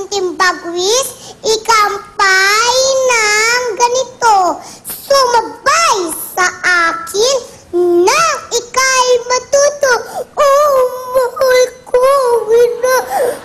Team Bagwis, ikampay ng ganito. Sumabay sa akin nang ika'y matuto. Oh, mahal ko, ina.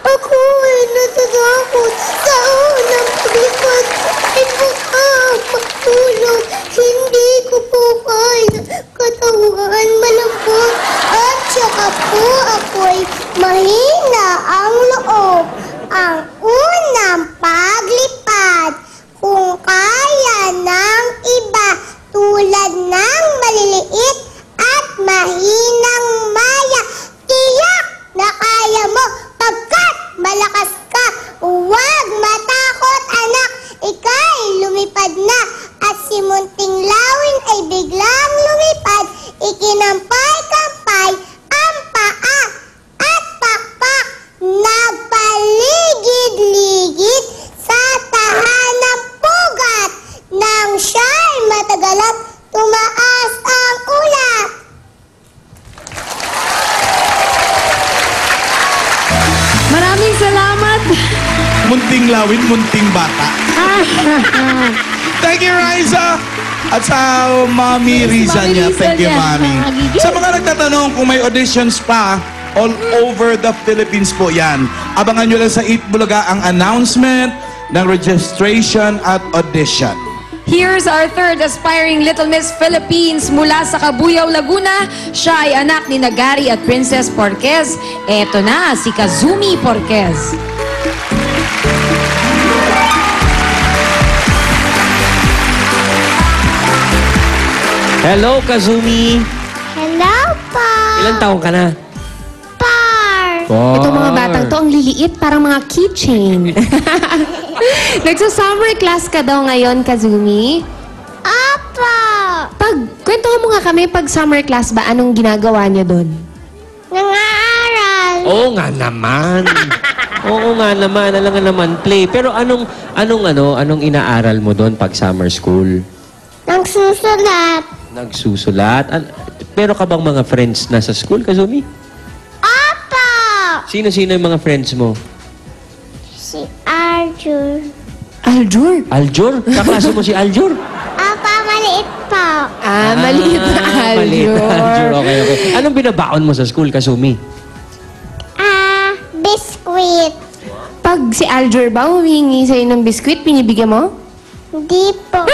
Ako ay natatakot sa unang paglipad. Ay baka matulog. Hindi ko po kaya katawan malambot. At saka po ako'y mahina ang loob. Ang unang paglipad, kung kaya ng iba, tulad ng maliliit at mahinang maya, tiyak na kaya mo pagkat malakas ka. Huwag matakot, anak, ika'y lumipad na. At si Munting Lawin ay biglang lumipad. Ikinampay-kampay ang paa at pakpak. Nagpaligid-ligid sa tahanang pugat. Nang siya'y matagalat, tumaas ang ulat. Maraming salamat. Munting Lawin, munting bata. Thank you, Riza. At sa Mami Riza Mami niya. Riza Thank you, niya. Mami. Sa mga nagtatanong kung may auditions pa, all over the Philippines po yan. Abangan nyo lang sa Eat Bulaga ang announcement ng registration at audition. Here's our third aspiring Little Miss Philippines mula sa Cabuyao, Laguna. Siya ay anak ni Nagari at Princess Porquez. Eto na, si Kazumi Porquez. Hello, Kazumi. Hello po. Ilang taong ka na? Par. Itong mga batang to, ang liliit, parang mga keychain. Nagsa-summer class ka daw ngayon, Kazumi? Apa. Kwentuhan mo nga kami, pag summer class ba, anong ginagawa niyo doon? Nangaaral. Oo nga naman. Oo nga naman, alam nga naman, play. Pero anong inaaral mo doon pag summer school? Nagsusulat. Nagsusulat? Pero ka bang mga friends na sa school, Kazumi? Apa. Sino-sino yung mga friends mo? Si Arjun. Aljur? Aljur? Kaklase mo si Aljur? Apa, maliit po. Maliit na Maliit Aljur. na Aljur. Okay. Anong binabaon mo sa school, Kazumi? Biskuit. Pag si Aljur ba, humingi sa'yo ng biskwit, pinibigyan mo? Hindi po.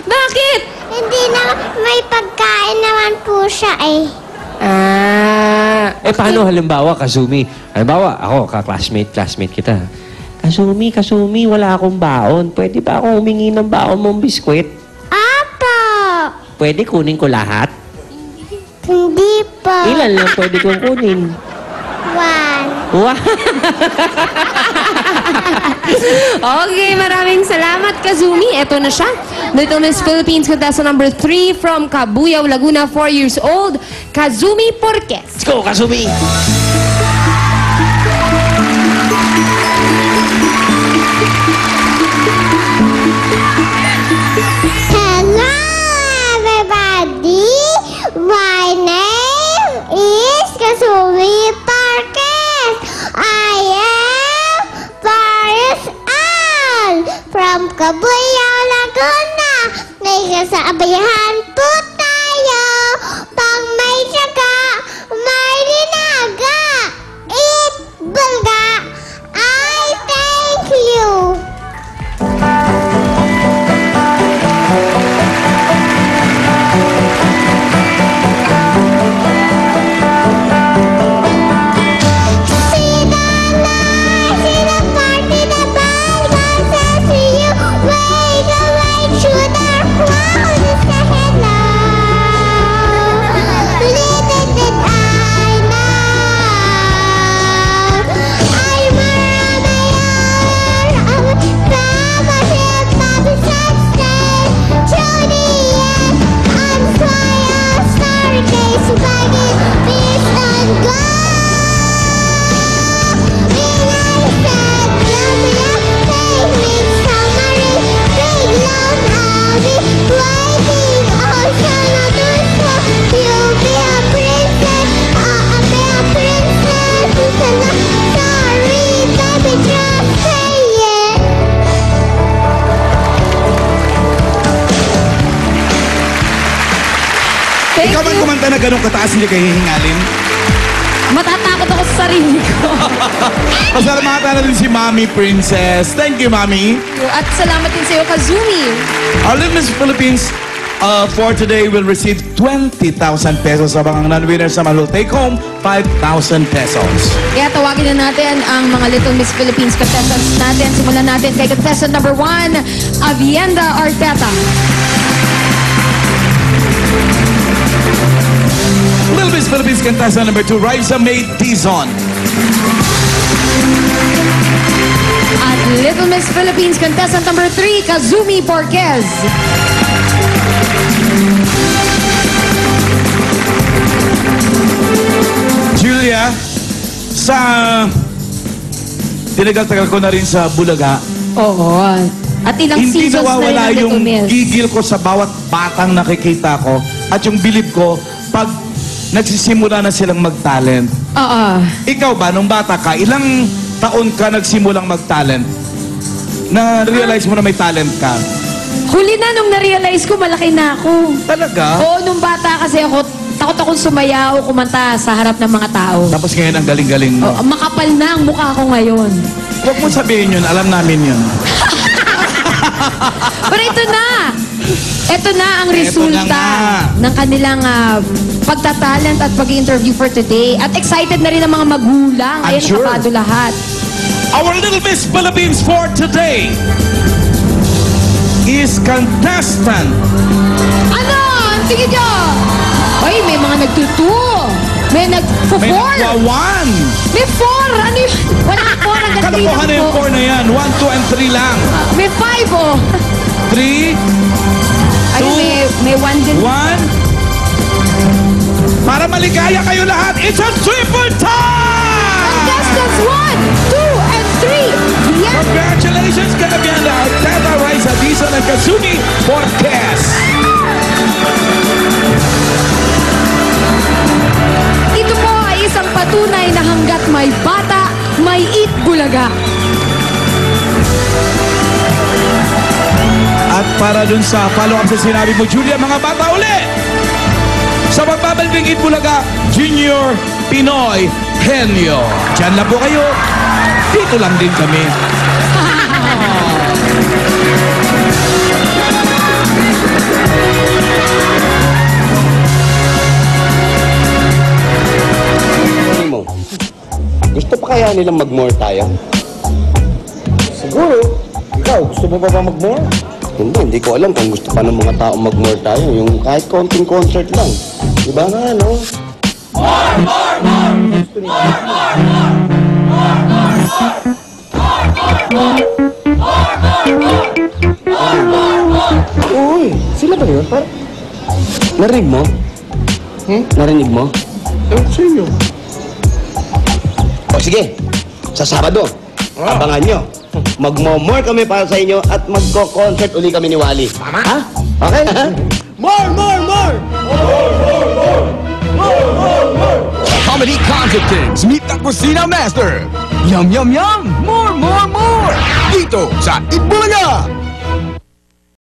Bakit? Hindi na, may pagkain naman po siya eh. Paano halimbawa, Kazumi? Halimbawa, ako, classmate kita. Kazumi, wala akong baon. Pwede ba ako humingi ng baon mong biskwit? Apa. Pwede kunin ko lahat? Hindi po. Ilan lang pwede kong kunin? 1. Wow! Okay, maraming salamat, Kazumi. Ito na siya. Little Miss Philippines contestant number 3 from Cabuyao, Laguna, 4 years old, Kazumi Porquez. Let's go, Kazumi! Hello, everybody. My name is Kazumi Porquez. I am Paris Al from Cabuyao, Laguna. Nagsasabayan po tayo. Pag may tiyaga, may linaga. Eat Bulaga. I thank you. Wait, the right shoulder, crown is the headlight. na ganun kataas hindi kayo hihingalin? Matatakot ako sa sarili ko. Pasalamatan na din si Mommy Princess. Thank you, Mommy. At salamat din sa iyo, Kazumi. Our Little Miss Philippines for today will receive 20,000 pesos. Habang ang non-winners naman will take home 5,000 pesos. Kaya tawagin na natin ang mga Little Miss Philippines contestants natin. Simulan natin kay contestant number 1, Avienda Arteta. Little Miss Philippines contestant number 2, Raisa May Dizon. At Little Miss Philippines contestant number 3, Kazumi Porquez. Julia, sa tinagal-tagal ko na rin sa Bulaga, Oo. At ilang hindi seasons na rin nawawala ang Little yung Miss. gigil ko sa bawat batang nakikita ko at yung bilib ko pag nagsisimula na silang mag-talent. Oo. Ikaw ba, nung bata ka, ilang taon ka nagsimulang mag-talent? Na-realize mo na may talent ka? Huli na nung na-realize ko, malaki na ako. Talaga? Oo, nung bata kasi ako, takot akong sumayaw, kumanta sa harap ng mga tao. Tapos ngayon ang galing-galing mo. Oo, makapal na ang mukha ko ngayon. Huwag mo sabihin yun, alam namin yun. Pero ito na! Ito na ang Ito resulta na nga. ng kanilang pagtatalent at pag-interview for today. At excited na rin ang mga magulang. I'm Ayan, sure. nakapado lahat. Our Little Miss Philippines for today is contestant. Ano? Ang tingin nyo? Ay, may mga nagtutu. May May nag-4. nagwa-1. May 4. Ano yun? Wala 4 hanggang 3 Kalokohan na lang yung po. 4 na yan. 1, 2, and 3 lang. May 5 oh. 3, Ay, may 1 din. 1. Para maligaya kayo lahat, it's a triple time! Contestants 1, 2, and 3. Yes! Congratulations, Canabianda, Arteta, Raisa Dizon, and Kazumi Porquez. Ito po ay isang patunay na hanggat may bata, may eat Bulaga. At para dun sa follow-up sa sinabi mo, Julia, mga bata uli! Sa pagbabalbing Itbulaga, Junior Pinoy Henyo. Diyan lang po kayo. Dito lang din kami. Mo, gusto pa kaya nilang mag-more tayo? Siguro. Ikaw, gusto mo pa ba mag-more? Hindi ko alam kung gusto pa ng mga tao mag-more tayo. Yung kahit konting concert lang. Diba nga, no? Uy, sila ba yun? Narinig mo? Narinig mo? Sino? O sige, sa Sabado, abangan nyo. Magmo-more kami para sa inyo at magko-concert uli kami ni Wally. Tama? Ha? Okay? More! Comedy Concert Kings, meet the Kusina Master. Yum, yum, yum! More! Dito sa Itbulaga!